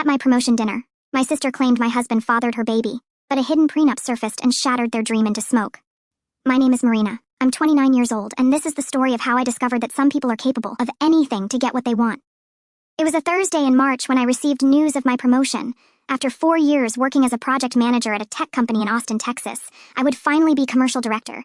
At my promotion dinner, my sister claimed my husband fathered her baby, but a hidden prenup surfaced and shattered their dream into smoke. My name is Marina. I'm 29 years old, and this is the story of how I discovered that some people are capable of anything to get what they want. It was a Thursday in March when I received news of my promotion. After 4 years working as a project manager at a tech company in Austin, Texas, I would finally be commercial director.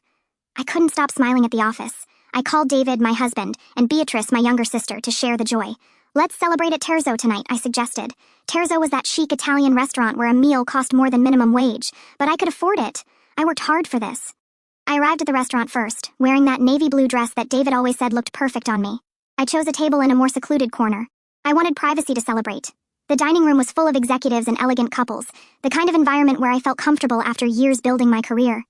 I couldn't stop smiling at the office. I called David, my husband, and Beatrice, my younger sister, to share the joy. Let's celebrate at Terzo tonight, I suggested. Terzo was that chic Italian restaurant where a meal cost more than minimum wage, but I could afford it. I worked hard for this. I arrived at the restaurant first, wearing that navy blue dress that David always said looked perfect on me. I chose a table in a more secluded corner. I wanted privacy to celebrate. The dining room was full of executives and elegant couples, the kind of environment where I felt comfortable after years building my career.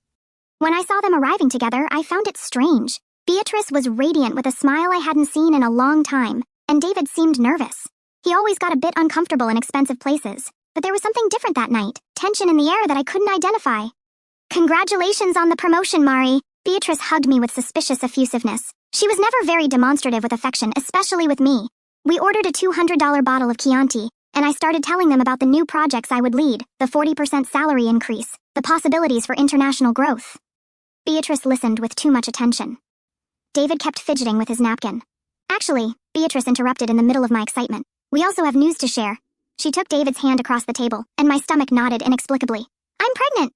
When I saw them arriving together, I found it strange. Beatrice was radiant with a smile I hadn't seen in a long time, and David seemed nervous. He always got a bit uncomfortable in expensive places, but there was something different that night, tension in the air that I couldn't identify. Congratulations on the promotion, Mari. Beatrice hugged me with suspicious effusiveness. She was never very demonstrative with affection, especially with me. We ordered a $200 bottle of Chianti, and I started telling them about the new projects I would lead, the 40% salary increase, the possibilities for international growth. Beatrice listened with too much attention. David kept fidgeting with his napkin. Actually, Beatrice interrupted in the middle of my excitement. We also have news to share. She took David's hand across the table, and my stomach nodded inexplicably. I'm pregnant!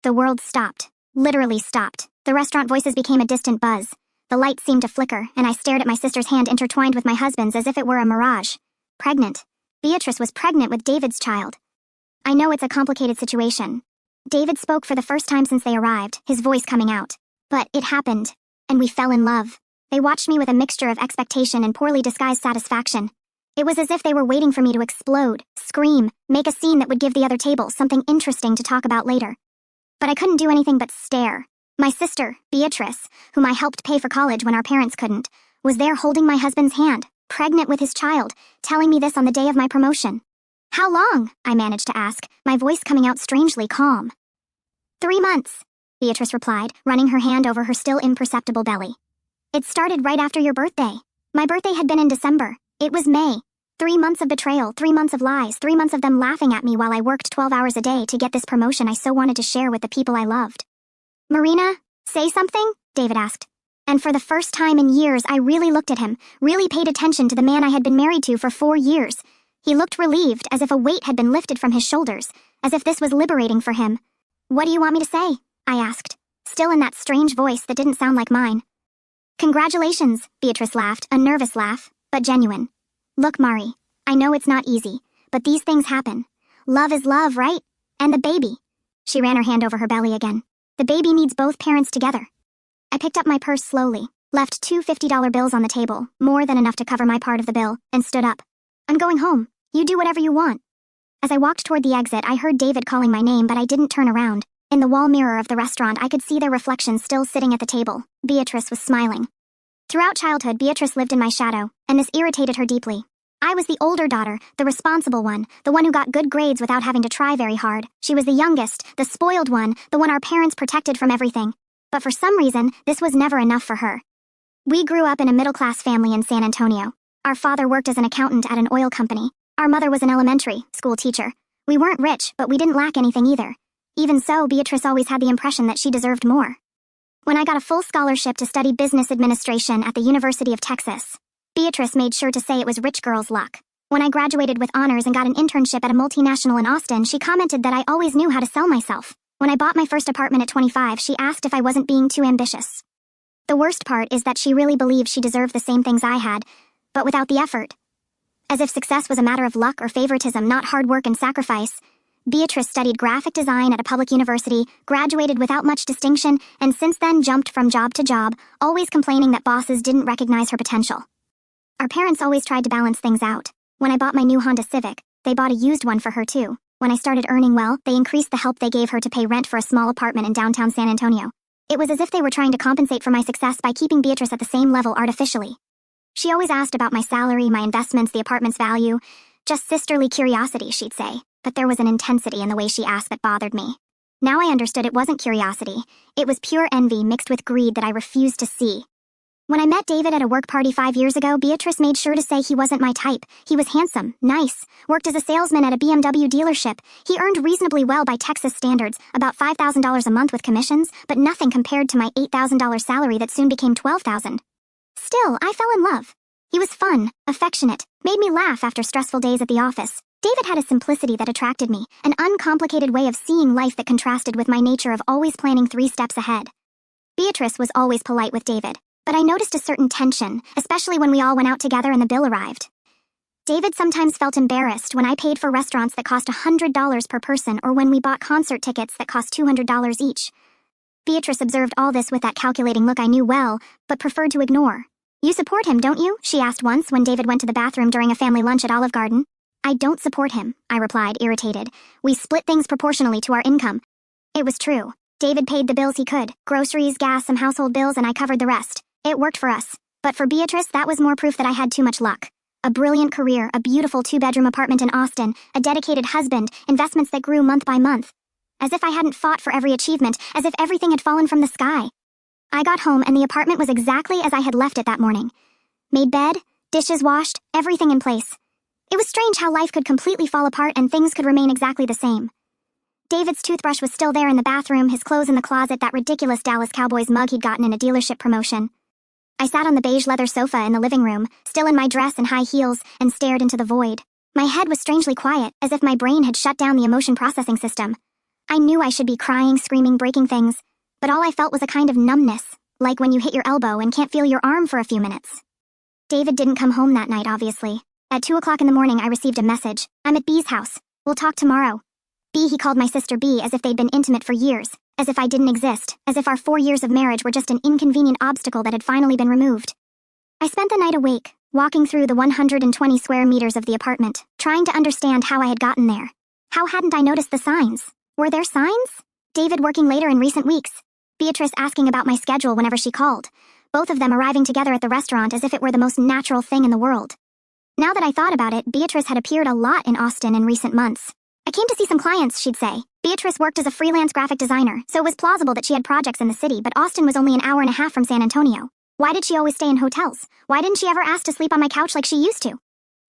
The world stopped. Literally stopped. The restaurant voices became a distant buzz. The lights seemed to flicker, and I stared at my sister's hand intertwined with my husband's as if it were a mirage. Pregnant. Beatrice was pregnant with David's child. I know it's a complicated situation. David spoke for the first time since they arrived, his voice coming out. But it happened, and we fell in love. They watched me with a mixture of expectation and poorly disguised satisfaction. It was as if they were waiting for me to explode, scream, make a scene that would give the other table something interesting to talk about later. But I couldn't do anything but stare. My sister, Beatrice, whom I helped pay for college when our parents couldn't, was there holding my husband's hand, pregnant with his child, telling me this on the day of my promotion. How long? I managed to ask, my voice coming out strangely calm. 3 months, Beatrice replied, running her hand over her still imperceptible belly. It started right after your birthday. My birthday had been in December. It was May. 3 months of betrayal, 3 months of lies, 3 months of them laughing at me while I worked 12 hours a day to get this promotion I so wanted to share with the people I loved. Marina, say something? David asked. And for the first time in years, I really looked at him, really paid attention to the man I had been married to for 4 years. He looked relieved, as if a weight had been lifted from his shoulders, as if this was liberating for him. What do you want me to say? I asked, still in that strange voice that didn't sound like mine. Congratulations, Beatrice laughed, a nervous laugh, but genuine. Look, Mari, I know it's not easy, but these things happen. Love is love, right? And the baby. She ran her hand over her belly again. The baby needs both parents together. I picked up my purse slowly, left 2 $50 bills on the table, more than enough to cover my part of the bill, and stood up. I'm going home. You do whatever you want. As I walked toward the exit, I heard David calling my name, but I didn't turn around. In the wall mirror of the restaurant, I could see their reflection still sitting at the table. Beatrice was smiling. Throughout childhood, Beatrice lived in my shadow, and this irritated her deeply. I was the older daughter, the responsible one, the one who got good grades without having to try very hard. She was the youngest, the spoiled one, the one our parents protected from everything. But for some reason, this was never enough for her. We grew up in a middle-class family in San Antonio. Our father worked as an accountant at an oil company. Our mother was an elementary school teacher. We weren't rich, but we didn't lack anything either. Even so, Beatrice always had the impression that she deserved more. When I got a full scholarship to study business administration at the University of Texas, Beatrice made sure to say it was rich girl's luck. When I graduated with honors and got an internship at a multinational in Austin, she commented that I always knew how to sell myself. When I bought my first apartment at 25, she asked if I wasn't being too ambitious. The worst part is that she really believed she deserved the same things I had, but without the effort. As if success was a matter of luck or favoritism, not hard work and sacrifice. Beatrice studied graphic design at a public university, graduated without much distinction, and since then jumped from job to job, always complaining that bosses didn't recognize her potential. Our parents always tried to balance things out. When I bought my new Honda Civic, they bought a used one for her too. When I started earning well, they increased the help they gave her to pay rent for a small apartment in downtown San Antonio. It was as if they were trying to compensate for my success by keeping Beatrice at the same level artificially. She always asked about my salary, my investments, the apartment's value. Just sisterly curiosity, she'd say. But there was an intensity in the way she asked that bothered me. Now I understood it wasn't curiosity. It was pure envy mixed with greed that I refused to see. When I met David at a work party 5 years ago, Beatrice made sure to say he wasn't my type. He was handsome, nice, worked as a salesman at a BMW dealership. He earned reasonably well by Texas standards, about $5,000 a month with commissions, but nothing compared to my $8,000 salary that soon became $12,000. Still, I fell in love. He was fun, affectionate, made me laugh after stressful days at the office. David had a simplicity that attracted me, an uncomplicated way of seeing life that contrasted with my nature of always planning 3 steps ahead. Beatrice was always polite with David, but I noticed a certain tension, especially when we all went out together and the bill arrived. David sometimes felt embarrassed when I paid for restaurants that cost $100 per person or when we bought concert tickets that cost $200 each. Beatrice observed all this with that calculating look I knew well, but preferred to ignore. "You support him, don't you?" she asked once when David went to the bathroom during a family lunch at Olive Garden. "I don't support him," I replied, irritated. "We split things proportionally to our income." It was true. David paid the bills he could, groceries, gas, some household bills, and I covered the rest. It worked for us. But for Beatrice, that was more proof that I had too much luck. A brilliant career, a beautiful 2-bedroom apartment in Austin, a dedicated husband, investments that grew month by month. As if I hadn't fought for every achievement, as if everything had fallen from the sky. I got home and the apartment was exactly as I had left it that morning. Made bed, dishes washed, everything in place. It was strange how life could completely fall apart and things could remain exactly the same. David's toothbrush was still there in the bathroom, his clothes in the closet, that ridiculous Dallas Cowboys mug he'd gotten in a dealership promotion. I sat on the beige leather sofa in the living room, still in my dress and high heels, and stared into the void. My head was strangely quiet, as if my brain had shut down the emotion processing system. I knew I should be crying, screaming, breaking things, but all I felt was a kind of numbness, like when you hit your elbow and can't feel your arm for a few minutes. David didn't come home that night, obviously. At 2 o'clock in the morning, I received a message. "I'm at B's house. We'll talk tomorrow." B, he called my sister B, as if they'd been intimate for years, as if I didn't exist, as if our 4 years of marriage were just an inconvenient obstacle that had finally been removed. I spent the night awake, walking through the 120 square meters of the apartment, trying to understand how I had gotten there. How hadn't I noticed the signs? Were there signs? David working later in recent weeks. Beatrice asking about my schedule whenever she called. Both of them arriving together at the restaurant as if it were the most natural thing in the world. Now that I thought about it, Beatrice had appeared a lot in Austin in recent months. "I came to see some clients," she'd say. Beatrice worked as a freelance graphic designer, so it was plausible that she had projects in the city, but Austin was only an hour and a half from San Antonio. Why did she always stay in hotels? Why didn't she ever ask to sleep on my couch like she used to?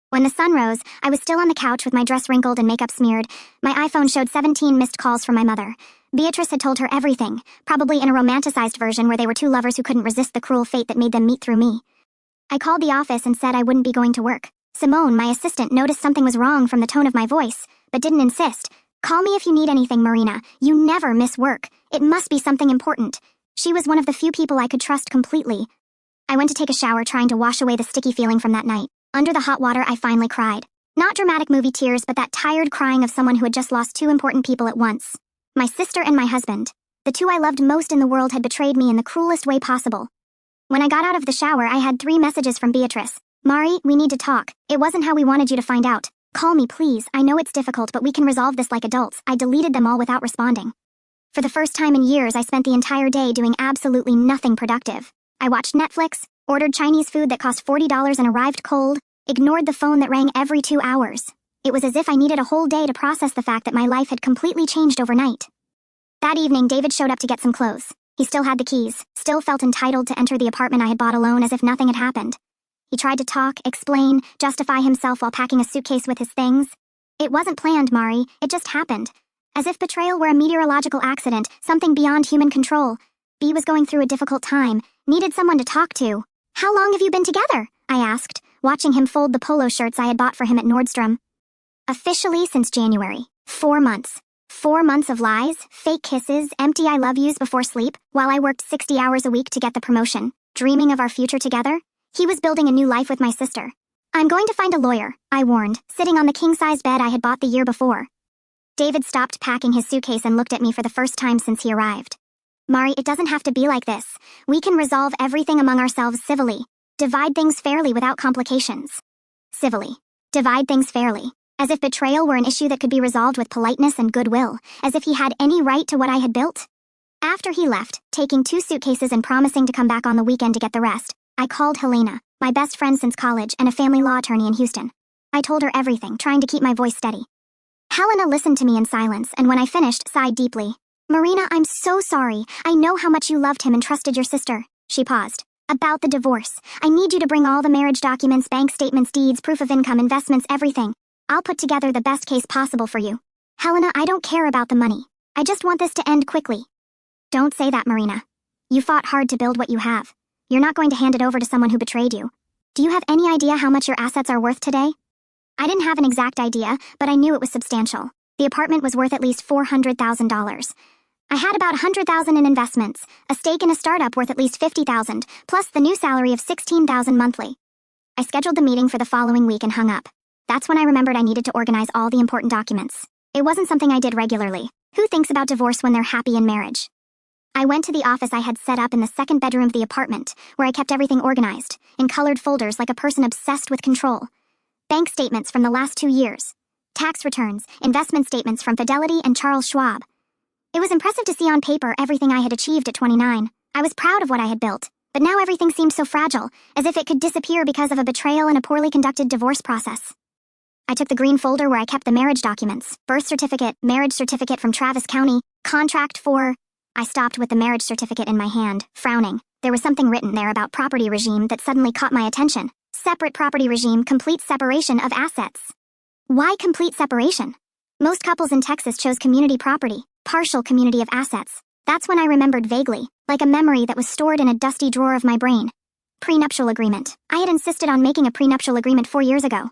When the sun rose, I was still on the couch with my dress wrinkled and makeup smeared. My iPhone showed 17 missed calls from my mother. Beatrice had told her everything, probably in a romanticized version where they were 2 lovers who couldn't resist the cruel fate that made them meet through me. I called the office and said I wouldn't be going to work. Simone, my assistant, noticed something was wrong from the tone of my voice, but didn't insist. "Call me if you need anything, Marina. You never miss work. It must be something important." She was one of the few people I could trust completely. I went to take a shower, trying to wash away the sticky feeling from that night. Under the hot water, I finally cried. Not dramatic movie tears, but that tired crying of someone who had just lost 2 important people at once. My sister and my husband. The 2 I loved most in the world had betrayed me in the cruelest way possible. When I got out of the shower, I had 3 messages from Beatrice. "Mari, we need to talk. It wasn't how we wanted you to find out. Call me, please. I know it's difficult, but we can resolve this like adults." I deleted them all without responding. For the first time in years, I spent the entire day doing absolutely nothing productive. I watched Netflix, ordered Chinese food that cost $40 and arrived cold, ignored the phone that rang every 2 hours. It was as if I needed a whole day to process the fact that my life had completely changed overnight. That evening, David showed up to get some clothes. He still had the keys, still felt entitled to enter the apartment I had bought alone as if nothing had happened. He tried to talk, explain, justify himself while packing a suitcase with his things. "It wasn't planned, Mari. It just happened. As if betrayal were a meteorological accident, something beyond human control. B was going through a difficult time, needed someone to talk to." "How long have you been together?" I asked, watching him fold the polo shirts I had bought for him at Nordstrom. "Officially since January. 4 months. 4 months of lies, fake kisses, empty I love yous before sleep, while I worked 60 hours a week to get the promotion, dreaming of our future together. He was building a new life with my sister. "I'm going to find a lawyer," I warned, sitting on the king-size bed I had bought the year before. David stopped packing his suitcase and looked at me for the first time since he arrived. "Mari, it doesn't have to be like this. We can resolve everything among ourselves civilly. Divide things fairly without complications." Civilly. Divide things fairly. As if betrayal were an issue that could be resolved with politeness and goodwill. As if he had any right to what I had built. After he left, taking 2 suitcases and promising to come back on the weekend to get the rest, I called Helena, my best friend since college and a family law attorney in Houston. I told her everything, trying to keep my voice steady. Helena listened to me in silence, and when I finished, sighed deeply. "Marina, I'm so sorry. I know how much you loved him and trusted your sister." She paused. About the divorce. I need you to bring all the marriage documents, bank statements, deeds, proof of income, investments, everything. I'll put together the best case possible for you. Helena, I don't care about the money. I just want this to end quickly. Don't say that, Marina. You fought hard to build what you have. You're not going to hand it over to someone who betrayed you. Do you have any idea how much your assets are worth today? I didn't have an exact idea, but I knew it was substantial. The apartment was worth at least $400,000. I had about $100,000 in investments, a stake in a startup worth at least $50,000, plus the new salary of $16,000 monthly. I scheduled the meeting for the following week and hung up. That's when I remembered I needed to organize all the important documents. It wasn't something I did regularly. Who thinks about divorce when they're happy in marriage? I went to the office I had set up in the second bedroom of the apartment, where I kept everything organized, in colored folders like a person obsessed with control. Bank statements from the last 2 years. Tax returns, investment statements from Fidelity and Charles Schwab. It was impressive to see on paper everything I had achieved at 29. I was proud of what I had built, but now everything seemed so fragile, as if it could disappear because of a betrayal and a poorly conducted divorce process. I took the green folder where I kept the marriage documents, birth certificate, marriage certificate from Travis County, contract for... I stopped with the marriage certificate in my hand, frowning. There was something written there about property regime that suddenly caught my attention. Separate property regime, complete separation of assets. Why complete separation? Most couples in Texas chose community property, partial community of assets. That's when I remembered vaguely, like a memory that was stored in a dusty drawer of my brain. Prenuptial agreement. I had insisted on making a prenuptial agreement 4 years ago.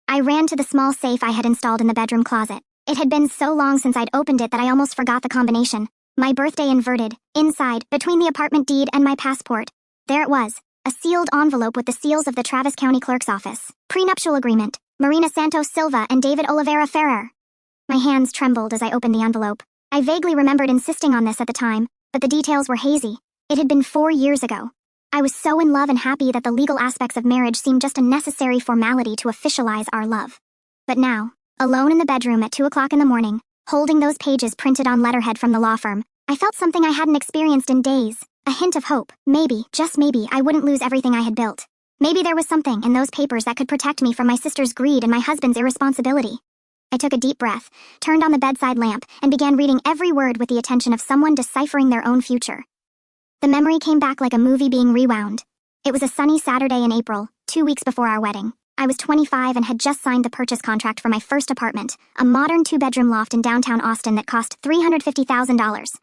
I ran to the small safe I had installed in the bedroom closet. It had been so long since I'd opened it that I almost forgot the combination. My birthday inverted, inside, between the apartment deed and my passport. There it was, a sealed envelope with the seals of the Travis County Clerk's Office. Prenuptial agreement, Marina Santos Silva and David Oliveira Ferrer. My hands trembled as I opened the envelope. I vaguely remembered insisting on this at the time, but the details were hazy. It had been 4 years ago. I was so in love and happy that the legal aspects of marriage seemed just a necessary formality to officialize our love. But now, alone in the bedroom at 2 o'clock in the morning, holding those pages printed on letterhead from the law firm, I felt something I hadn't experienced in days. A hint of hope. Maybe, just maybe, I wouldn't lose everything I had built. Maybe there was something in those papers that could protect me from my sister's greed and my husband's irresponsibility. I took a deep breath, turned on the bedside lamp, and began reading every word with the attention of someone deciphering their own future. The memory came back like a movie being rewound. It was a sunny Saturday in April, 2 weeks before our wedding. I was 25 and had just signed the purchase contract for my first apartment, a modern 2-bedroom loft in downtown Austin that cost $350,000.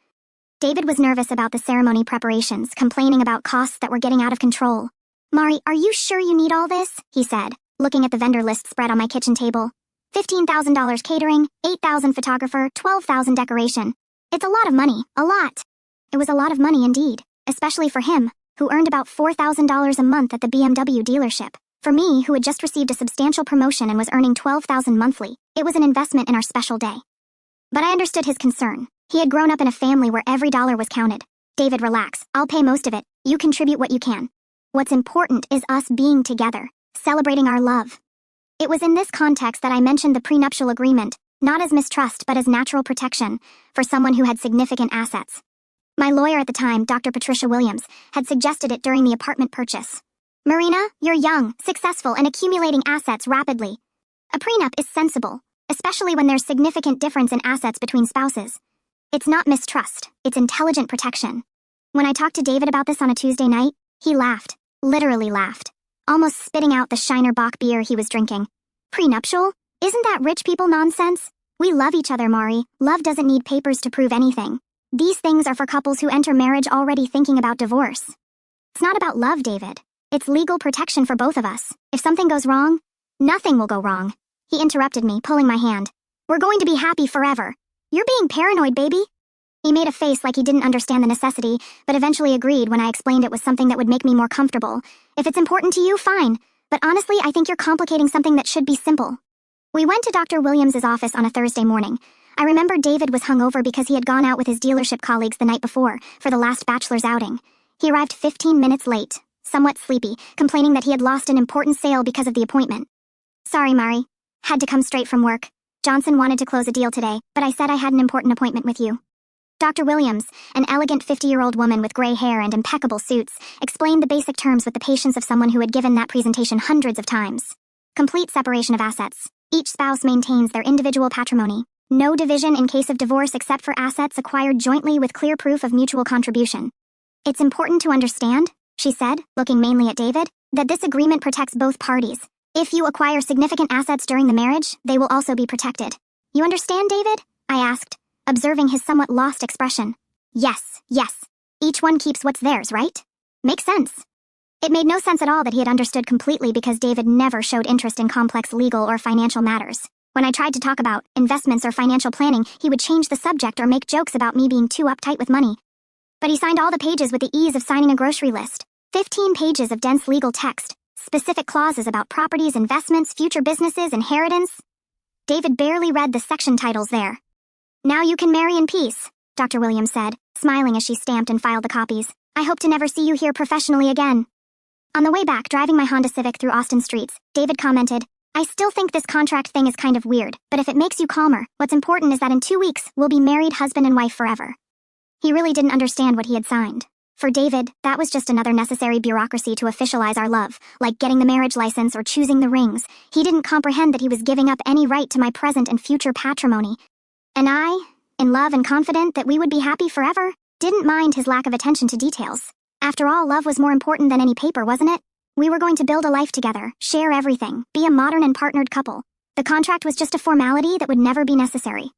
David was nervous about the ceremony preparations, complaining about costs that were getting out of control. "Mari, are you sure you need all this?" he said, looking at the vendor list spread on my kitchen table. $15,000 catering, $8,000 photographer, $12,000 decoration. It's a lot of money, a lot. It was a lot of money indeed, especially for him, who earned about $4,000 a month at the BMW dealership. For me, who had just received a substantial promotion and was earning $12,000 monthly, it was an investment in our special day. But I understood his concern. He had grown up in a family where every dollar was counted. "David, relax. I'll pay most of it. You contribute what you can. What's important is us being together, celebrating our love." It was in this context that I mentioned the prenuptial agreement, not as mistrust but as natural protection for someone who had significant assets. My lawyer at the time, Dr. Patricia Williams, had suggested it during the apartment purchase. "Marina, you're young, successful, and accumulating assets rapidly. A prenup is sensible, especially when there's significant difference in assets between spouses. It's not mistrust, it's intelligent protection." When I talked to David about this on a Tuesday night, he laughed, literally laughed, almost spitting out the Shiner Bock beer he was drinking. "Prenuptial? Isn't that rich people nonsense? We love each other, Mari. Love doesn't need papers to prove anything. These things are for couples who enter marriage already thinking about divorce. It's not about love, David. It's legal protection for both of us. If something goes wrong, nothing will go wrong." He interrupted me, pulling my hand. "We're going to be happy forever. You're being paranoid, baby." He made a face like he didn't understand the necessity, but eventually agreed when I explained it was something that would make me more comfortable. "If it's important to you, fine. But honestly, I think you're complicating something that should be simple." We went to Dr. Williams' office on a Thursday morning. I remember David was hungover because he had gone out with his dealership colleagues the night before for the last bachelor's outing. He arrived 15 minutes late, somewhat sleepy, complaining that he had lost an important sale because of the appointment. "Sorry, Mari. Had to come straight from work. Johnson wanted to close a deal today, but I said I had an important appointment with you." Dr. Williams, an elegant 50-year-old woman with gray hair and impeccable suits, explained the basic terms with the patience of someone who had given that presentation hundreds of times. Complete separation of assets. Each spouse maintains their individual patrimony. No division in case of divorce except for assets acquired jointly with clear proof of mutual contribution. It's important to understand, she said, looking mainly at David, "that this agreement protects both parties. If you acquire significant assets during the marriage, they will also be protected. You understand, David?" I asked, observing his somewhat lost expression. Yes. Each one keeps what's theirs, right? Makes sense. It made no sense at all that he had understood completely because David never showed interest in complex legal or financial matters. When I tried to talk about investments or financial planning, he would change the subject or make jokes about me being too uptight with money. But he signed all the pages with the ease of signing a grocery list. 15 pages of dense legal text, specific clauses about properties, investments, future businesses, inheritance. David barely read the section titles there. "Now you can marry in peace," Dr. Williams said, smiling as she stamped and filed the copies. "I hope to never see you here professionally again." On the way back, driving my Honda Civic through Austin streets, David commented, "I still think this contract thing is kind of weird, but if it makes you calmer, what's important is that in 2 weeks, we'll be married husband and wife forever." He really didn't understand what he had signed. For David, that was just another necessary bureaucracy to officialize our love, like getting the marriage license or choosing the rings. He didn't comprehend that he was giving up any right to my present and future patrimony. And I, in love and confident that we would be happy forever, didn't mind his lack of attention to details. After all, love was more important than any paper, wasn't it? We were going to build a life together, share everything, be a modern and partnered couple. The contract was just a formality that would never be necessary.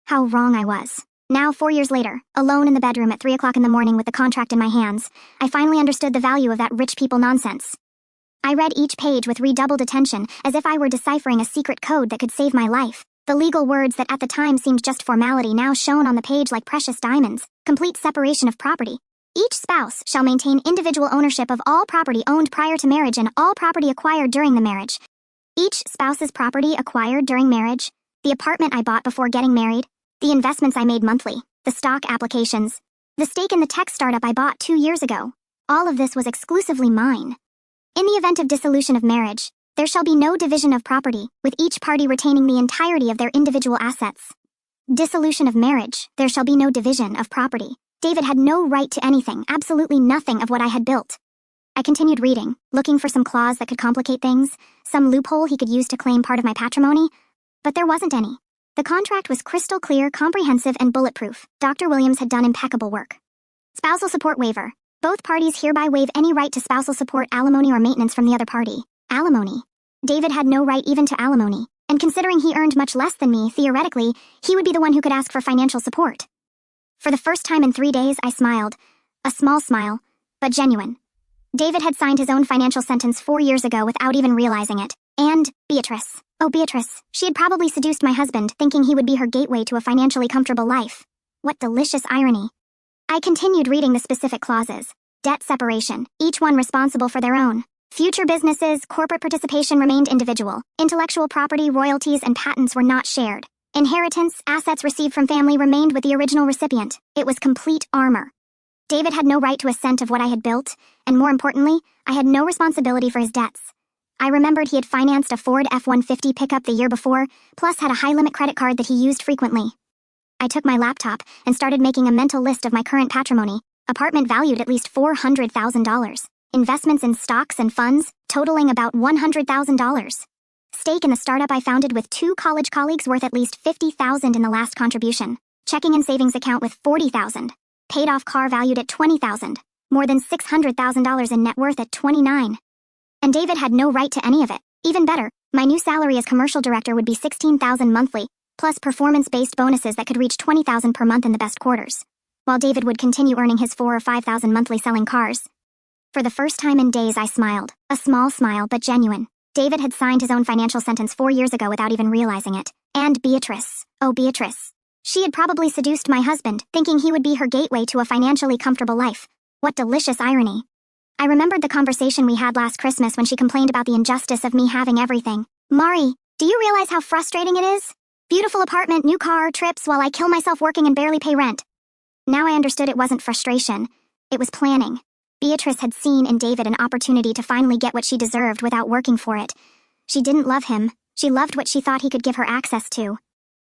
How wrong I was. Now, 4 years later, alone in the bedroom at 3 o'clock in the morning with the contract in my hands, I finally understood the value of that rich people nonsense. I read each page with redoubled attention, as if I were deciphering a secret code that could save my life. The legal words that at the time seemed just formality now shone on the page like precious diamonds. Complete separation of property. Each spouse shall maintain individual ownership of all property owned prior to marriage and all property acquired during the marriage. Each spouse's property acquired during marriage, the apartment I bought before getting married, the investments I made monthly, the stock applications, the stake in the tech startup I bought 2 years ago. All of this was exclusively mine. In the event of dissolution of marriage, there shall be no division of property, with each party retaining the entirety of their individual assets. Dissolution of marriage, there shall be no division of property. David had no right to anything, absolutely nothing of what I had built. I continued reading, looking for some clause that could complicate things, some loophole he could use to claim part of my patrimony, but there wasn't any. The contract was crystal clear, comprehensive, and bulletproof. Dr. Williams had done impeccable work. Spousal support waiver. Both parties hereby waive any right to spousal support, alimony, or maintenance from the other party. Alimony. David had no right even to alimony, and considering he earned much less than me, theoretically, he would be the one who could ask for financial support. For the first time in 3 days, I smiled. A small smile, but genuine. David had signed his own financial sentence 4 years ago without even realizing it. And Beatrice. Oh, Beatrice. She had probably seduced my husband, thinking he would be her gateway to a financially comfortable life. What delicious irony. I continued reading the specific clauses. Debt separation, each one responsible for their own. Future businesses, corporate participation remained individual. Intellectual property, royalties, and patents were not shared. Inheritance, assets received from family remained with the original recipient. It was complete armor. David had no right to a cent of what I had built, and more importantly, I had no responsibility for his debts. I remembered he had financed a Ford F-150 pickup the year before, plus had a high-limit credit card that he used frequently. I took my laptop and started making a mental list of my current patrimony. Apartment valued at least $400,000. Investments in stocks and funds, totaling about $100,000. Stake in the startup I founded with 2 college colleagues worth at least $50,000 in the last contribution. Checking and savings account with $40,000. Paid off car valued at $20,000. More than $600,000 in net worth at $29,000. And David had no right to any of it. Even better, my new salary as commercial director would be $16,000 monthly, plus performance-based bonuses that could reach $20,000 per month in the best quarters. While David would continue earning his $4,000 or $5,000 monthly selling cars. For the first time in days, I smiled. A small smile, but genuine. David had signed his own financial sentence 4 years ago without even realizing it. And Beatrice. Oh, Beatrice. She had probably seduced my husband, thinking he would be her gateway to a financially comfortable life. What delicious irony. I remembered the conversation we had last Christmas when she complained about the injustice of me having everything. "Mari, do you realize how frustrating it is? Beautiful apartment, new car, trips, while I kill myself working and barely pay rent." Now I understood it wasn't frustration. It was planning. Beatrice had seen in David an opportunity to finally get what she deserved without working for it. She didn't love him. She loved what she thought he could give her access to.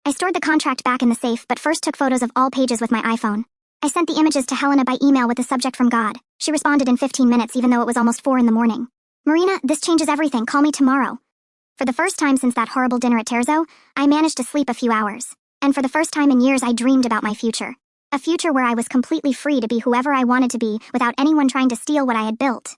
I stored the contract back in the safe, but first took photos of all pages with my iPhone. I sent the images to Helena by email with the subject "from God." She responded in 15 minutes even though it was almost 4 in the morning. "Marina, this changes everything. Call me tomorrow." For the first time since that horrible dinner at Terzo, I managed to sleep a few hours. And for the first time in years, I dreamed about my future. A future where I was completely free to be whoever I wanted to be without anyone trying to steal what I had built.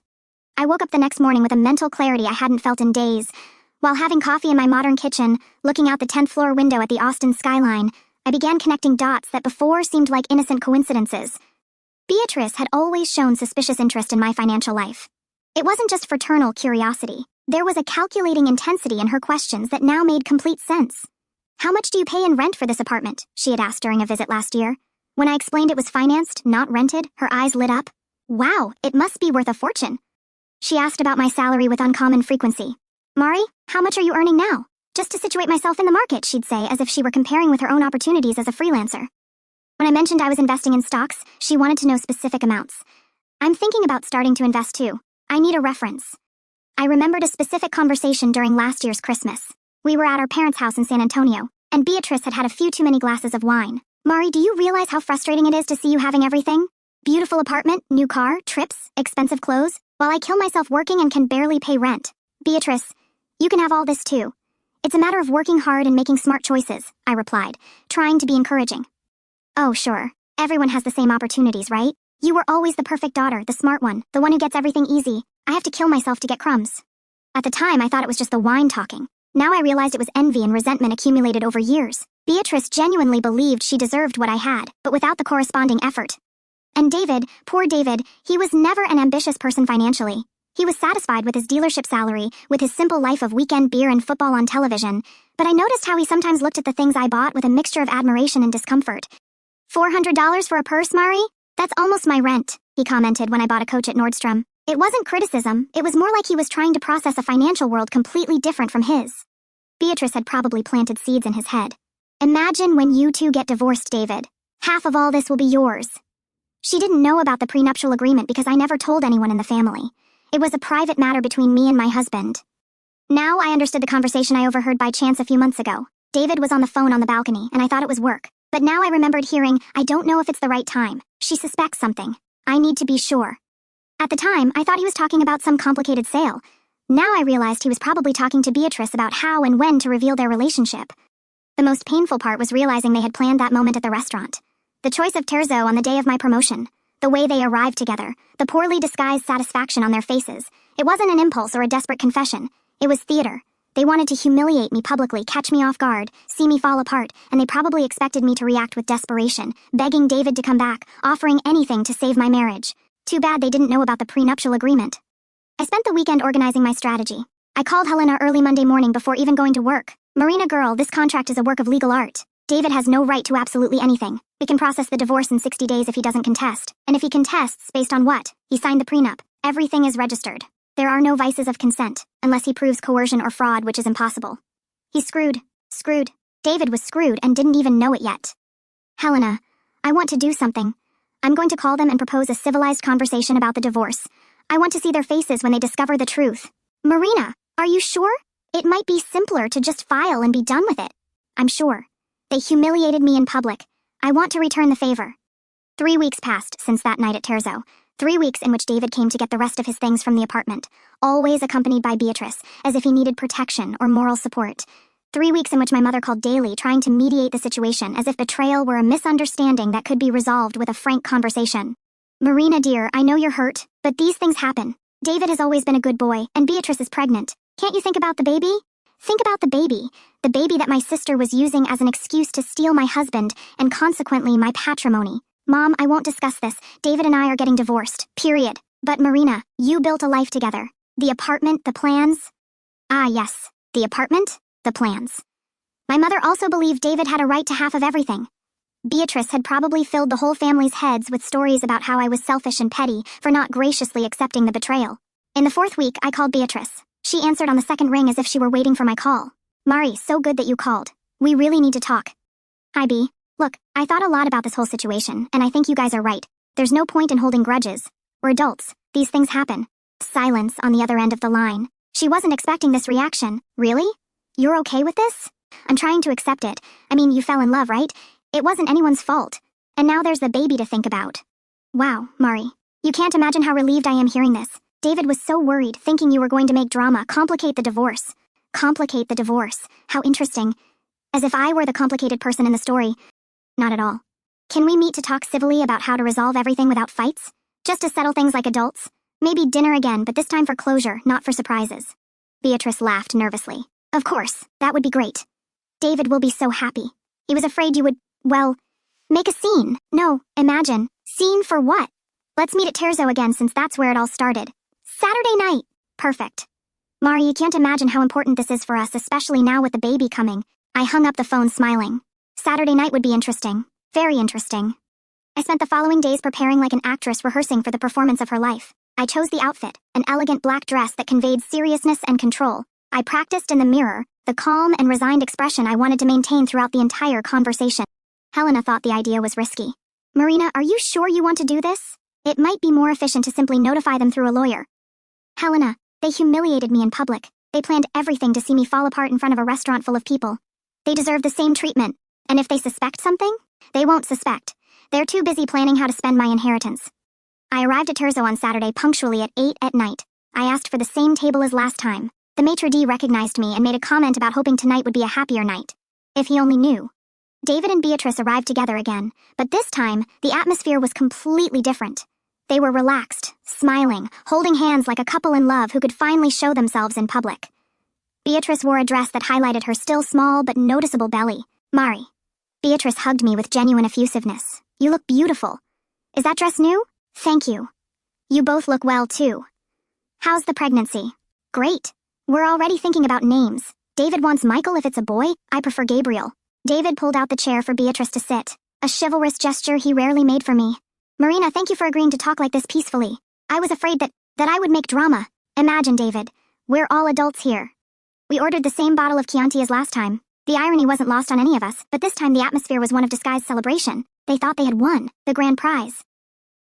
I woke up the next morning with a mental clarity I hadn't felt in days. While having coffee in my modern kitchen, looking out the 10th floor window at the Austin skyline, I began connecting dots that before seemed like innocent coincidences. Beatrice had always shown suspicious interest in my financial life. It wasn't just fraternal curiosity. There was a calculating intensity in her questions that now made complete sense. "How much do you pay in rent for this apartment?" she had asked during a visit last year. When I explained it was financed, not rented, her eyes lit up. "Wow, it must be worth a fortune." She asked about my salary with uncommon frequency. "Mari, how much are you earning now?" "Just to situate myself in the market," she'd say, as if she were comparing with her own opportunities as a freelancer. When I mentioned I was investing in stocks, she wanted to know specific amounts. "I'm thinking about starting to invest too. I need a reference." I remembered a specific conversation during last year's Christmas. We were at our parents' house in San Antonio, and Beatrice had had a few too many glasses of wine. "Mari, do you realize how frustrating it is to see you having everything? Beautiful apartment, new car, trips, expensive clothes, while I kill myself working and can barely pay rent. Beatrice, you can have all this too. It's a matter of working hard and making smart choices," I replied, trying to be encouraging. "Oh, sure. Everyone has the same opportunities, right? You were always the perfect daughter, the smart one, the one who gets everything easy. I have to kill myself to get crumbs." At the time, I thought it was just the wine talking. Now I realized it was envy and resentment accumulated over years. Beatrice genuinely believed she deserved what I had, but without the corresponding effort. And David, poor David, he was never an ambitious person financially. He was satisfied with his dealership salary, with his simple life of weekend beer and football on television, but I noticed how he sometimes looked at the things I bought with a mixture of admiration and discomfort. $400 for a purse, Mari? That's almost my rent, he commented when I bought a coach at Nordstrom. It wasn't criticism, it was more like he was trying to process a financial world completely different from his. Beatrice had probably planted seeds in his head. "Imagine when you two get divorced, David. Half of all this will be yours." She didn't know about the prenuptial agreement because I never told anyone in the family. It was a private matter between me and my husband. Now I understood the conversation I overheard by chance a few months ago. David was on the phone on the balcony, and I thought it was work. But now I remembered hearing, "I don't know if it's the right time. She suspects something. I need to be sure." At the time, I thought he was talking about some complicated sale. Now I realized he was probably talking to Beatrice about how and when to reveal their relationship. The most painful part was realizing they had planned that moment at the restaurant. The choice of terzo on the day of my promotion. The way they arrived together. The poorly disguised satisfaction on their faces. It wasn't an impulse or a desperate confession. It was theater. They wanted to humiliate me publicly, catch me off guard, see me fall apart, and they probably expected me to react with desperation, begging David to come back, offering anything to save my marriage. Too bad they didn't know about the prenuptial agreement. I spent the weekend organizing my strategy. I called Helena early Monday morning before even going to work. "Marina girl, this contract is a work of legal art. David has no right to absolutely anything. We can process the divorce in 60 days if he doesn't contest. And if he contests, based on what? He signed the prenup. Everything is registered. There are no vices of consent, unless he proves coercion or fraud, which is impossible. He's screwed. Screwed. David was screwed and didn't even know it yet. Helena, I want to do something. I'm going to call them and propose a civilized conversation about the divorce. I want to see their faces when they discover the truth." "Marina, are you sure? It might be simpler to just file and be done with it." "I'm sure. They humiliated me in public. I want to return the favor." 3 weeks passed since that night at Terzo. 3 weeks in which David came to get the rest of his things from the apartment, always accompanied by Beatrice, as if he needed protection or moral support. 3 weeks in which my mother called daily, trying to mediate the situation as if betrayal were a misunderstanding that could be resolved with a frank conversation. "Marina dear, I know you're hurt, but these things happen. David has always been a good boy, and Beatrice is pregnant. Can't you think about the baby? Think about the baby that my sister was using as an excuse to steal my husband, and consequently my patrimony. Mom, I won't discuss this. David and I are getting divorced, period. But Marina, you built a life together. The apartment, the plans." "Ah, yes. The apartment, the plans." My mother also believed David had a right to half of everything. Beatrice had probably filled the whole family's heads with stories about how I was selfish and petty for not graciously accepting the betrayal. In the 4th week, I called Beatrice. She answered on the 2nd ring as if she were waiting for my call. "Mari, so good that you called. We really need to talk." "Hi, B. Look, I thought a lot about this whole situation, and I think you guys are right. There's no point in holding grudges. We're adults. These things happen." Silence on the other end of the line. She wasn't expecting this reaction. "Really? You're okay with this?" "I'm trying to accept it. I mean, you fell in love, right? It wasn't anyone's fault. And now there's the baby to think about." "Wow, Mari. You can't imagine how relieved I am hearing this. David was so worried, thinking you were going to make drama, complicate the divorce." Complicate the divorce. How interesting. As if I were the complicated person in the story. Not at all. Can we meet to talk civilly about how to resolve everything without fights? Just to settle things like adults? Maybe dinner again, but this time for closure, not for surprises. Beatrice laughed nervously. Of course, that would be great. David will be so happy. He was afraid you would, well, make a scene. No, imagine. Scene for what? Let's meet at Terzo again since that's where it all started. Saturday night. Perfect. Mari, you can't imagine how important this is for us, especially now with the baby coming. I hung up the phone smiling. Saturday night would be interesting. Very interesting. I spent the following days preparing like an actress rehearsing for the performance of her life. I chose the outfit, an elegant black dress that conveyed seriousness and control. I practiced in the mirror, the calm and resigned expression I wanted to maintain throughout the entire conversation. Helena thought the idea was risky. Marina, are you sure you want to do this? It might be more efficient to simply notify them through a lawyer. Helena, they humiliated me in public. They planned everything to see me fall apart in front of a restaurant full of people. They deserve the same treatment. And if they suspect something, they won't suspect. They're too busy planning how to spend my inheritance. I arrived at Terzo on Saturday punctually at 8 at night. I asked for the same table as last time. The maitre d' recognized me and made a comment about hoping tonight would be a happier night. If he only knew. David and Beatrice arrived together again, but this time, the atmosphere was completely different. They were relaxed, smiling, holding hands like a couple in love who could finally show themselves in public. Beatrice wore a dress that highlighted her still small but noticeable belly. Mari. Beatrice hugged me with genuine effusiveness. You look beautiful. Is that dress new? Thank you. You both look well, too. How's the pregnancy? Great. We're already thinking about names. David wants Michael if it's a boy. I prefer Gabriel. David pulled out the chair for Beatrice to sit, a chivalrous gesture he rarely made for me. Marina, thank you for agreeing to talk like this peacefully. I was afraid that I would make drama. Imagine, David. We're all adults here. We ordered the same bottle of Chianti as last time. The irony wasn't lost on any of us, but this time the atmosphere was one of disguised celebration. They thought they had won the grand prize.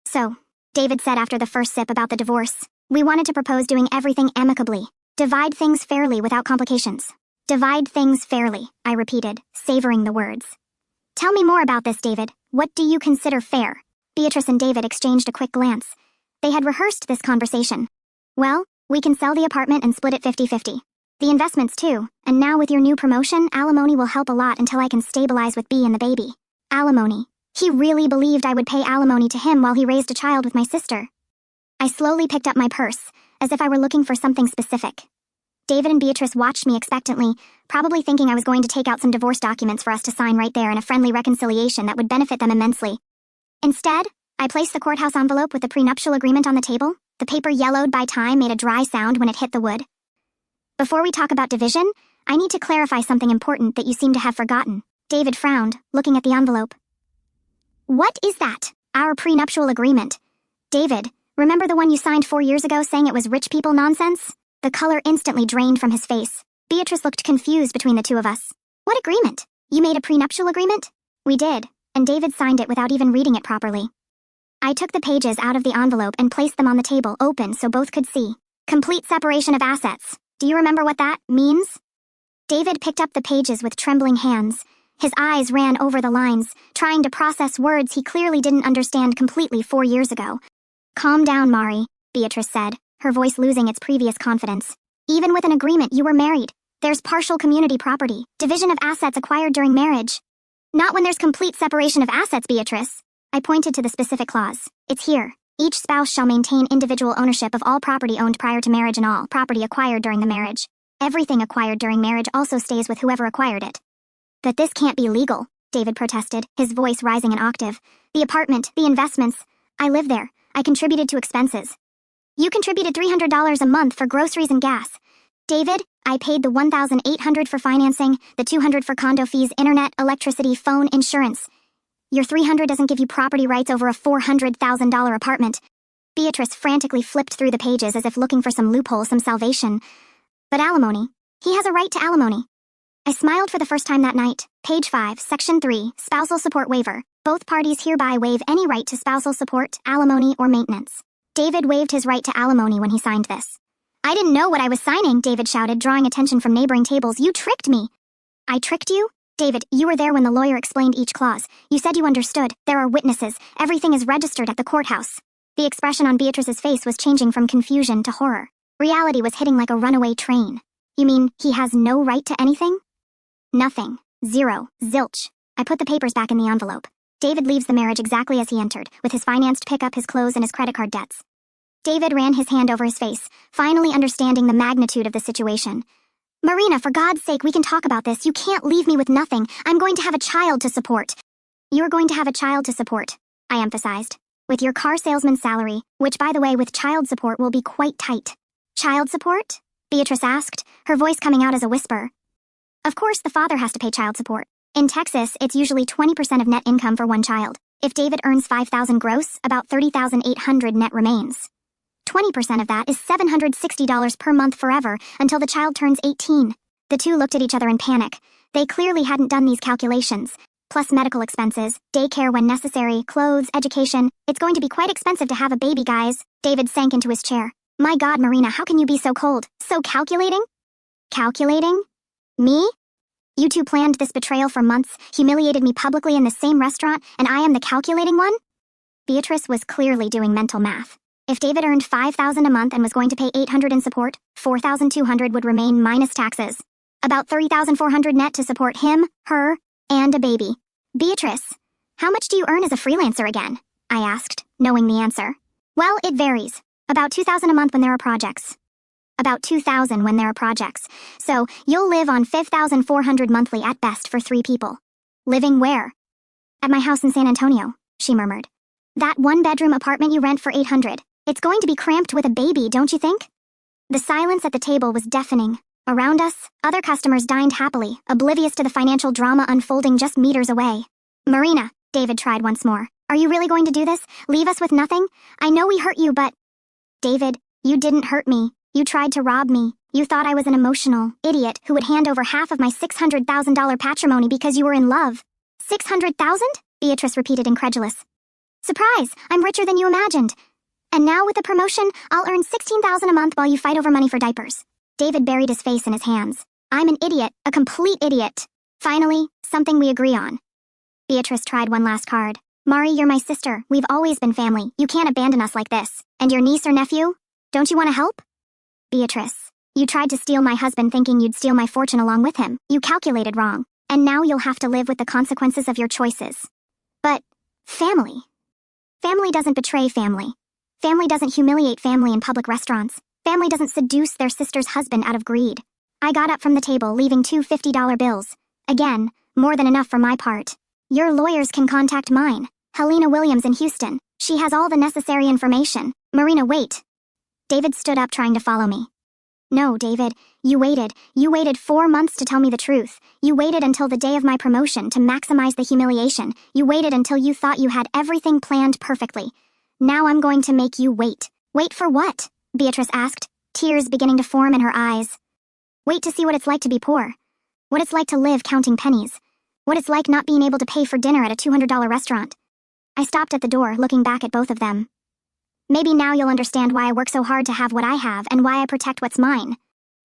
So, David said after the first sip about the divorce, we wanted to propose doing everything amicably. Divide things fairly without complications. Divide things fairly, I repeated, savoring the words. Tell me more about this, David. What do you consider fair? Beatrice and David exchanged a quick glance. They had rehearsed this conversation. Well, we can sell the apartment and split it 50-50. The investments too, and now with your new promotion, alimony will help a lot until I can stabilize with B and the baby. Alimony. He really believed I would pay alimony to him while he raised a child with my sister. I slowly picked up my purse, as if I were looking for something specific. David and Beatrice watched me expectantly, probably thinking I was going to take out some divorce documents for us to sign right there in a friendly reconciliation that would benefit them immensely. Instead, I placed the courthouse envelope with the prenuptial agreement on the table. The paper yellowed by time made a dry sound when it hit the wood. Before we talk about division, I need to clarify something important that you seem to have forgotten. David frowned, looking at the envelope. What is that? Our prenuptial agreement. David, remember the one you signed 4 years ago saying it was rich people nonsense? The color instantly drained from his face. Beatrice looked confused between the two of us. What agreement? You made a prenuptial agreement? We did, and David signed it without even reading it properly. I took the pages out of the envelope and placed them on the table open so both could see. Complete separation of assets. Do you remember what that means? David picked up the pages with trembling hands. His eyes ran over the lines, trying to process words he clearly didn't understand completely 4 years ago. Calm down, Mari, Beatrice said, her voice losing its previous confidence. Even with an agreement, you were married. There's partial community property, division of assets acquired during marriage. Not when there's complete separation of assets, Beatrice. I pointed to the specific clause. It's here. Each spouse shall maintain individual ownership of all property owned prior to marriage and all property acquired during the marriage. Everything acquired during marriage also stays with whoever acquired it. But this can't be legal, David protested, his voice rising an octave. The apartment, the investments. I live there. I contributed to expenses. You contributed $300 a month for groceries and gas. David, I paid the $1,800 for financing, the $200 for condo fees, internet, electricity, phone, insurance. Your $300 doesn't give you property rights over a $400,000 apartment. Beatrice frantically flipped through the pages as if looking for some loophole, some salvation. But alimony. He has a right to alimony. I smiled for the first time that night. Page 5, Section 3, Spousal Support Waiver. Both parties hereby waive any right to spousal support, alimony, or maintenance. David waived his right to alimony when he signed this. I didn't know what I was signing, David shouted, drawing attention from neighboring tables. You tricked me. I tricked you? David, you were there when the lawyer explained each clause. You said you understood. There are witnesses. Everything is registered at the courthouse. The expression on Beatrice's face was changing from confusion to horror. Reality was hitting like a runaway train. You mean he has no right to anything? Nothing. Zero. Zilch. I put the papers back in the envelope. David leaves the marriage exactly as he entered, with his financed pickup, his clothes, and his credit card debts. David ran his hand over his face, finally understanding the magnitude of the situation. Marina, for God's sake, we can talk about this. You can't leave me with nothing. I'm going to have a child to support. You're going to have a child to support, I emphasized. With your car salesman's salary, which, by the way, with child support will be quite tight. Child support? Beatrice asked, her voice coming out as a whisper. Of course, the father has to pay child support. In Texas, it's usually 20% of net income for one child. If David earns $5,000 gross, about $30,800 net remains. 20% of that is $760 per month forever until the child turns 18. The two looked at each other in panic. They clearly hadn't done these calculations. Plus medical expenses, daycare when necessary, clothes, education. It's going to be quite expensive to have a baby, guys. David sank into his chair. My God, Marina, how can you be so cold? So calculating? Calculating? Me? You two planned this betrayal for months, humiliated me publicly in the same restaurant, and I am the calculating one? Beatrice was clearly doing mental math. If David earned $5,000 a month and was going to pay $800 in support, $4,200 would remain minus taxes. About $30,400 net to support him, her, and a baby. Beatrice, how much do you earn as a freelancer again? I asked, knowing the answer. Well, it varies. About $2,000 a month when there are projects. About $2,000 when there are projects. So, you'll live on $5,400 monthly at best for 3 people. Living where? At my house in San Antonio, she murmured. That one-bedroom apartment you rent for $800. It's going to be cramped with a baby, don't you think? The silence at the table was deafening. Around us, other customers dined happily, oblivious to the financial drama unfolding just meters away. Marina, David tried once more. Are you really going to do this? Leave us with nothing? I know we hurt you, but... David, you didn't hurt me. You tried to rob me. You thought I was an emotional idiot who would hand over half of my $600,000 patrimony because you were in love. $600,000? Beatrice repeated incredulous. Surprise! I'm richer than you imagined. And now with the promotion, I'll earn $16,000 a month while you fight over money for diapers. David buried his face in his hands. I'm an idiot, a complete idiot. Finally, something we agree on. Beatrice tried one last card. Mari, you're my sister. We've always been family. You can't abandon us like this. And your niece or nephew? Don't you want to help? Beatrice, you tried to steal my husband thinking you'd steal my fortune along with him. You calculated wrong. And now you'll have to live with the consequences of your choices. But, family. Family doesn't betray family. Family doesn't humiliate family in public restaurants. Family doesn't seduce their sister's husband out of greed. I got up from the table, leaving 2 $50 bills. Again, more than enough for my part. Your lawyers can contact mine. Helena Williams in Houston. She has all the necessary information. Marina, wait. David stood up, trying to follow me. No, David, you waited. You waited 4 months to tell me the truth. You waited until the day of my promotion to maximize the humiliation. You waited until you thought you had everything planned perfectly. Now I'm going to make you wait. Wait for what? Beatrice asked, tears beginning to form in her eyes. Wait to see what it's like to be poor. What it's like to live counting pennies. What it's like not being able to pay for dinner at a $200 restaurant. I stopped at the door, looking back at both of them. Maybe now you'll understand why I work so hard to have what I have and why I protect what's mine.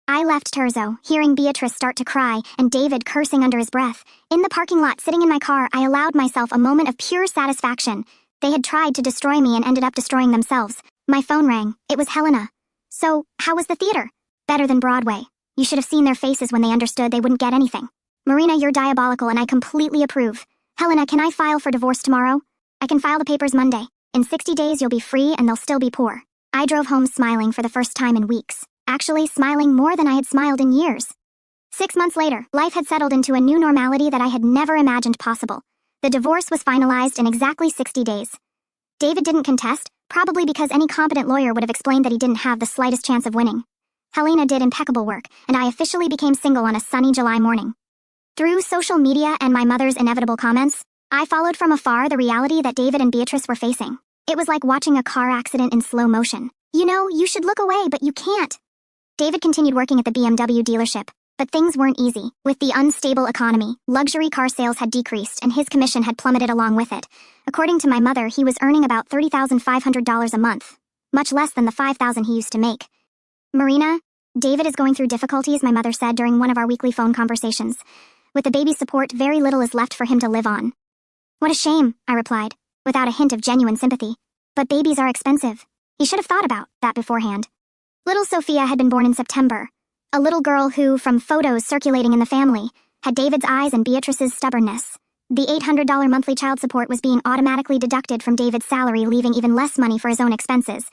I left Terzo, hearing Beatrice start to cry and David cursing under his breath. In the parking lot, sitting in my car, I allowed myself a moment of pure satisfaction. They had tried to destroy me and ended up destroying themselves. My phone rang. It was Helena. So, how was the theater? Better than Broadway. You should have seen their faces when they understood they wouldn't get anything. Marina, you're diabolical and I completely approve. Helena, can I file for divorce tomorrow? I can file the papers Monday. In 60 days you'll be free and they'll still be poor. I drove home smiling for the first time in weeks. Actually, smiling more than I had smiled in years. 6 months later, life had settled into a new normality that I had never imagined possible. The divorce was finalized in exactly 60 days. David didn't contest, probably because any competent lawyer would have explained that he didn't have the slightest chance of winning. Helena did impeccable work, and I officially became single on a sunny July morning. Through social media and my mother's inevitable comments, I followed from afar the reality that David and Beatrice were facing. It was like watching a car accident in slow motion. You know, you should look away, but you can't. David continued working at the BMW dealership, but things weren't easy. With the unstable economy, luxury car sales had decreased and his commission had plummeted along with it. According to my mother, he was earning about $30,500 a month, much less than the $5,000 he used to make. Marina, David is going through difficulties, my mother said during one of our weekly phone conversations. With the baby's support, very little is left for him to live on. What a shame, I replied, without a hint of genuine sympathy. But babies are expensive. He should have thought about that beforehand. Little Sophia had been born in September. A little girl who, from photos circulating in the family, had David's eyes and Beatrice's stubbornness. The $800 monthly child support was being automatically deducted from David's salary, leaving even less money for his own expenses.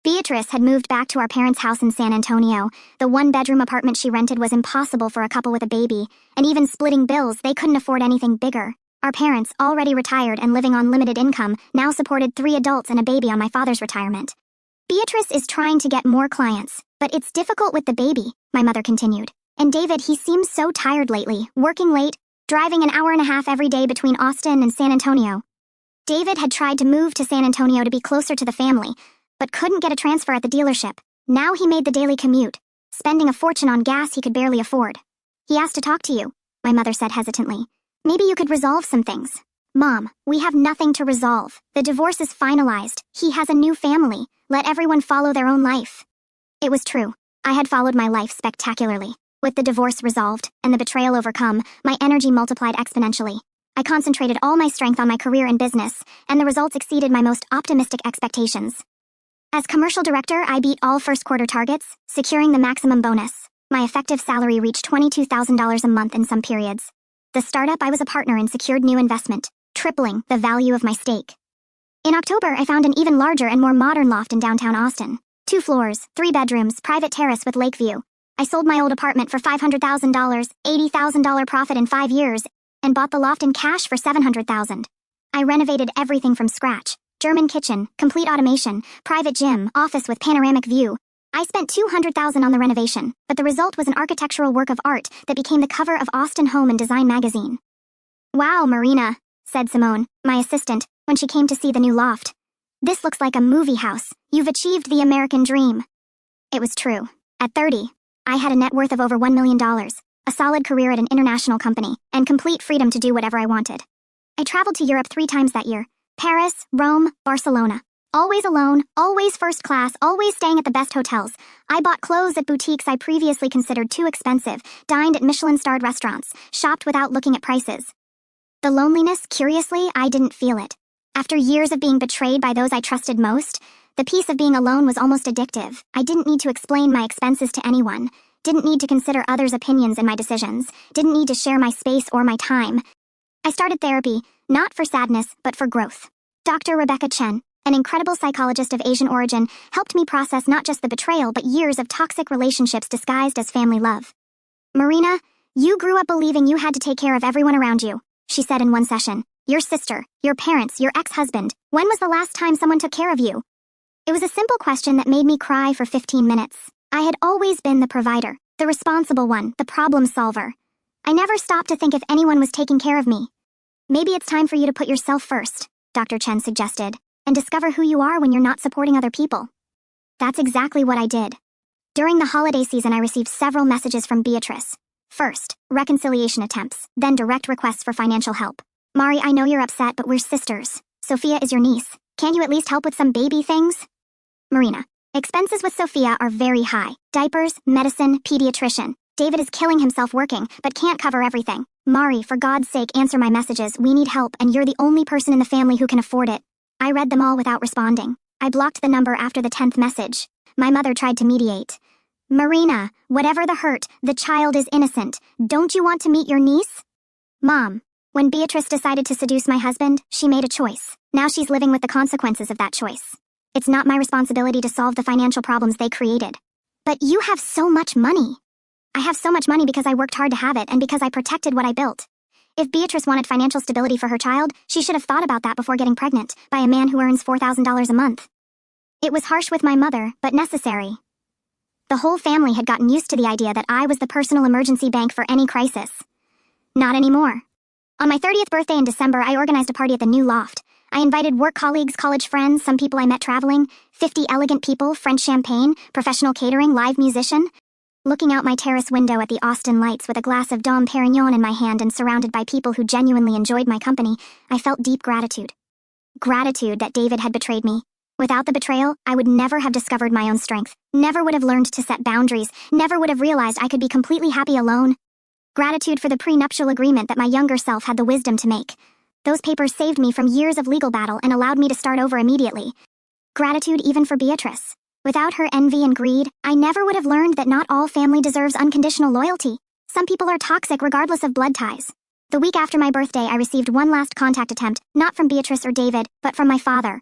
Beatrice had moved back to our parents' house in San Antonio. The one-bedroom apartment she rented was impossible for a couple with a baby, and even splitting bills, they couldn't afford anything bigger. Our parents, already retired and living on limited income, now supported 3 adults and a baby on my father's retirement. Beatrice is trying to get more clients, but it's difficult with the baby, my mother continued. And David, he seems so tired lately, working late, driving an hour and a half every day between Austin and San Antonio. David had tried to move to San Antonio to be closer to the family, but couldn't get a transfer at the dealership. Now he made the daily commute, spending a fortune on gas he could barely afford. He asked to talk to you, my mother said hesitantly. Maybe you could resolve some things. Mom, we have nothing to resolve. The divorce is finalized. He has a new family. Let everyone follow their own life. It was true. I had followed my life spectacularly. With the divorce resolved and the betrayal overcome, my energy multiplied exponentially. I concentrated all my strength on my career and business, and the results exceeded my most optimistic expectations. As commercial director, I beat all first-quarter targets, securing the maximum bonus. My effective salary reached $22,000 a month in some periods. The startup, I was a partner in, secured new investment, tripling the value of my stake. In October, I found an even larger and more modern loft in downtown Austin. 2 floors, 3 bedrooms, private terrace with lake view. I sold my old apartment for $500,000, $80,000 profit in 5 years, and bought the loft in cash for $700,000. I renovated everything from scratch. German kitchen, complete automation, private gym, office with panoramic view. I spent $200,000 on the renovation, but the result was an architectural work of art that became the cover of Austin Home and Design magazine. Wow, Marina, said Simone, my assistant, when she came to see the new loft. This looks like a movie house. You've achieved the American dream. It was true. At 30, I had a net worth of over $1 million, a solid career at an international company, and complete freedom to do whatever I wanted. I traveled to Europe 3 times that year. Paris, Rome, Barcelona. Always alone, always first class, always staying at the best hotels. I bought clothes at boutiques I previously considered too expensive, dined at Michelin-starred restaurants, shopped without looking at prices. The loneliness, curiously, I didn't feel it. After years of being betrayed by those I trusted most, the peace of being alone was almost addictive. I didn't need to explain my expenses to anyone, didn't need to consider others' opinions in my decisions, didn't need to share my space or my time. I started therapy, not for sadness, but for growth. Dr. Rebecca Chen, an incredible psychologist of Asian origin, helped me process not just the betrayal but years of toxic relationships disguised as family love. Marina, you grew up believing you had to take care of everyone around you, she said in one session. Your sister, your parents, your ex-husband. When was the last time someone took care of you? It was a simple question that made me cry for 15 minutes. I had always been the provider, the responsible one, the problem solver. I never stopped to think if anyone was taking care of me. Maybe it's time for you to put yourself first, Dr. Chen suggested, and discover who you are when you're not supporting other people. That's exactly what I did. During the holiday season, I received several messages from Beatrice. First, reconciliation attempts, then direct requests for financial help. Mari, I know you're upset, but we're sisters. Sophia is your niece. Can't you at least help with some baby things? Marina, expenses with Sophia are very high. Diapers, medicine, pediatrician. David is killing himself working, but can't cover everything. Mari, for God's sake, answer my messages. We need help, and you're the only person in the family who can afford it. I read them all without responding. I blocked the number after the 10th message. My mother tried to mediate. Marina, whatever the hurt, the child is innocent. Don't you want to meet your niece? Mom, when Beatrice decided to seduce my husband, she made a choice. Now she's living with the consequences of that choice. It's not my responsibility to solve the financial problems they created. But you have so much money. I have so much money because I worked hard to have it and because I protected what I built. If Beatrice wanted financial stability for her child, she should have thought about that before getting pregnant by a man who earns $4,000 a month. It was harsh with my mother, but necessary. The whole family had gotten used to the idea that I was the personal emergency bank for any crisis. Not anymore. On my 30th birthday in December, I organized a party at the new loft. I invited work colleagues, college friends, some people I met traveling, 50 elegant people, French champagne, professional catering, live musician. Looking out my terrace window at the Austin lights with a glass of Dom Perignon in my hand and surrounded by people who genuinely enjoyed my company, I felt deep gratitude. Gratitude that David had betrayed me. Without the betrayal, I would never have discovered my own strength, never would have learned to set boundaries, never would have realized I could be completely happy alone. Gratitude for the prenuptial agreement that my younger self had the wisdom to make. Those papers saved me from years of legal battle and allowed me to start over immediately. Gratitude even for Beatrice. Without her envy and greed, I never would have learned that not all family deserves unconditional loyalty. Some people are toxic regardless of blood ties. The week after my birthday, I received one last contact attempt, not from Beatrice or David, but from my father.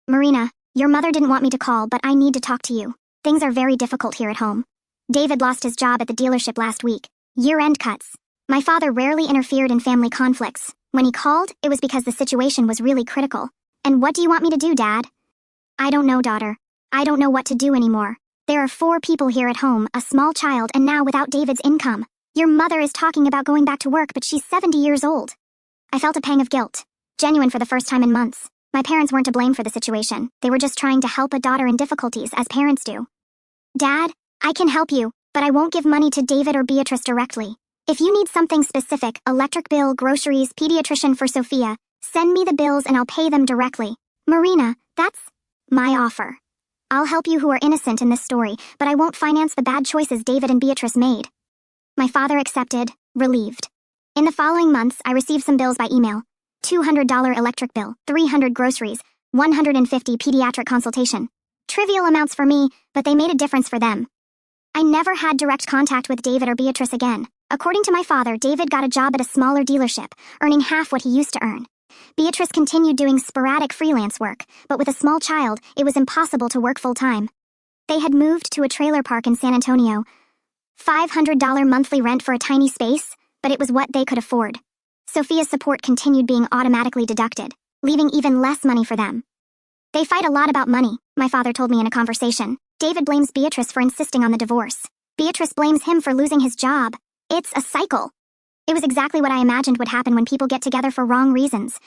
Marina, your mother didn't want me to call, but I need to talk to you. Things are very difficult here at home. David lost his job at the dealership last week. Year-end cuts. My father rarely interfered in family conflicts. When he called, it was because the situation was really critical. And what do you want me to do, Dad? I don't know, daughter. I don't know what to do anymore. There are 4 people here at home, a small child, and now without David's income. Your mother is talking about going back to work, but she's 70 years old. I felt a pang of guilt. Genuine for the first time in months. My parents weren't to blame for the situation. They were just trying to help a daughter in difficulties, as parents do. Dad, I can help you, but I won't give money to David or Beatrice directly. If you need something specific, electric bill, groceries, pediatrician for Sophia, send me the bills and I'll pay them directly. Marina, that's my offer. I'll help you who are innocent in this story, but I won't finance the bad choices David and Beatrice made. My father accepted, relieved. In the following months, I received some bills by email. $200 electric bill, $300 groceries, $150 pediatric consultation. Trivial amounts for me, but they made a difference for them. I never had direct contact with David or Beatrice again. According to my father, David got a job at a smaller dealership, earning half what he used to earn. Beatrice continued doing sporadic freelance work, but with a small child, it was impossible to work full-time. They had moved to a trailer park in San Antonio. $500 monthly rent for a tiny space, but it was what they could afford. Sophia's support continued being automatically deducted, leaving even less money for them. They fight a lot about money, my father told me in a conversation. David blames Beatrice for insisting on the divorce. Beatrice blames him for losing his job. It's a cycle. It was exactly what I imagined would happen when people get together for wrong reasons.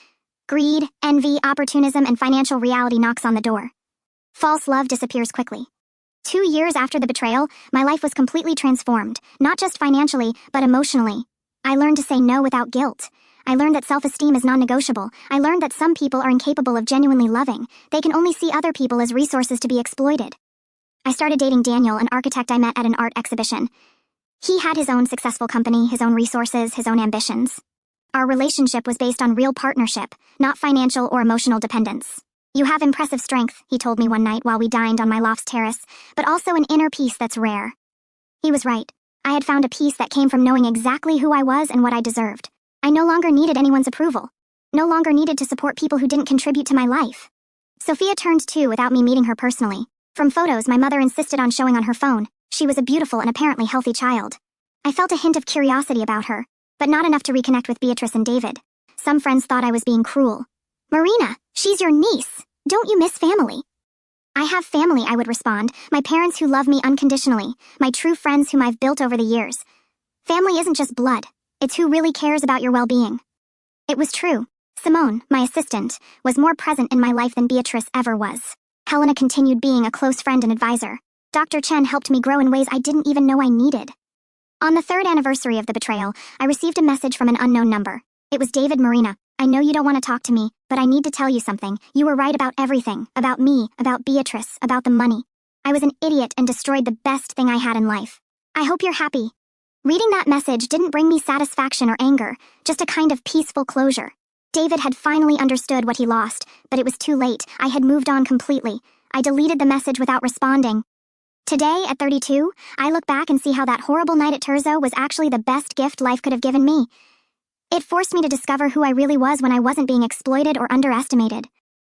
Greed, envy, opportunism, and financial reality knocks on the door. False love disappears quickly. 2 years after the betrayal, my life was completely transformed, not just financially, but emotionally. I learned to say no without guilt. I learned that self-esteem is non-negotiable. I learned that some people are incapable of genuinely loving. They can only see other people as resources to be exploited. I started dating Daniel, an architect I met at an art exhibition. He had his own successful company, his own resources, his own ambitions. Our relationship was based on real partnership, not financial or emotional dependence. You have impressive strength, he told me one night while we dined on my loft's terrace, but also an inner peace that's rare. He was right. I had found a peace that came from knowing exactly who I was and what I deserved. I no longer needed anyone's approval. No longer needed to support people who didn't contribute to my life. Sophia turned 2 without me meeting her personally. From photos my mother insisted on showing on her phone, she was a beautiful and apparently healthy child. I felt a hint of curiosity about her, but not enough to reconnect with Beatrice and David. Some friends thought I was being cruel. Marina, she's your niece. Don't you miss family? I have family, I would respond. My parents who love me unconditionally. My true friends whom I've built over the years. Family isn't just blood. It's who really cares about your well-being. It was true. Simone, my assistant, was more present in my life than Beatrice ever was. Helena continued being a close friend and advisor. Dr. Chen helped me grow in ways I didn't even know I needed. On the 3rd anniversary of the betrayal, I received a message from an unknown number. It was David. Marina, I know you don't want to talk to me, but I need to tell you something. You were right about everything. About me, about Beatrice, about the money. I was an idiot and destroyed the best thing I had in life. I hope you're happy. Reading that message didn't bring me satisfaction or anger, just a kind of peaceful closure. David had finally understood what he lost, but it was too late. I had moved on completely. I deleted the message without responding. Today, at 32, I look back and see how that horrible night at Terzo was actually the best gift life could have given me. It forced me to discover who I really was when I wasn't being exploited or underestimated.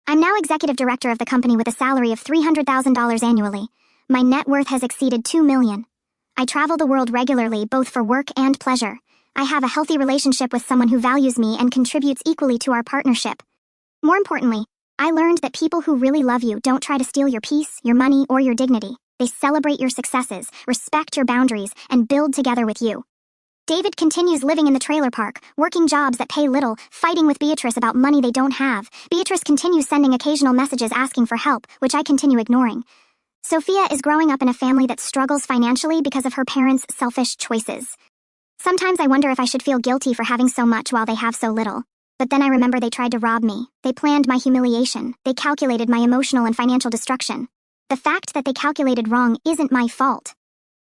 I'm now executive director of the company with a salary of $300,000 annually. My net worth has exceeded $2 million. I travel the world regularly, both for work and pleasure. I have a healthy relationship with someone who values me and contributes equally to our partnership. More importantly, I learned that people who really love you don't try to steal your peace, your money, or your dignity. They celebrate your successes, respect your boundaries, and build together with you. David continues living in the trailer park, working jobs that pay little, fighting with Beatrice about money they don't have. Beatrice continues sending occasional messages asking for help, which I continue ignoring. Sophia is growing up in a family that struggles financially because of her parents' selfish choices. Sometimes I wonder if I should feel guilty for having so much while they have so little. But then I remember they tried to rob me. They planned my humiliation. They calculated my emotional and financial destruction. The fact that they calculated wrong isn't my fault.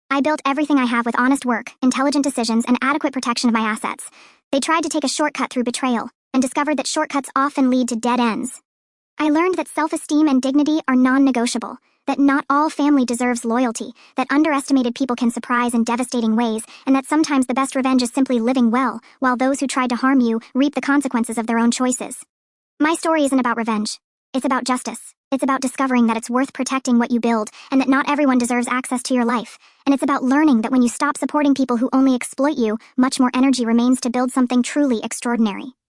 I built everything I have with honest work, intelligent decisions, and adequate protection of my assets. They tried to take a shortcut through betrayal, and discovered that shortcuts often lead to dead ends. I learned that self-esteem and dignity are non-negotiable. that not all family deserves loyalty, that underestimated people can surprise in devastating ways, and that sometimes the best revenge is simply living well, while those who tried to harm you reap the consequences of their own choices. My story isn't about revenge. It's about justice. It's about discovering that it's worth protecting what you build, and that not everyone deserves access to your life. And it's about learning that when you stop supporting people who only exploit you, much more energy remains to build something truly extraordinary.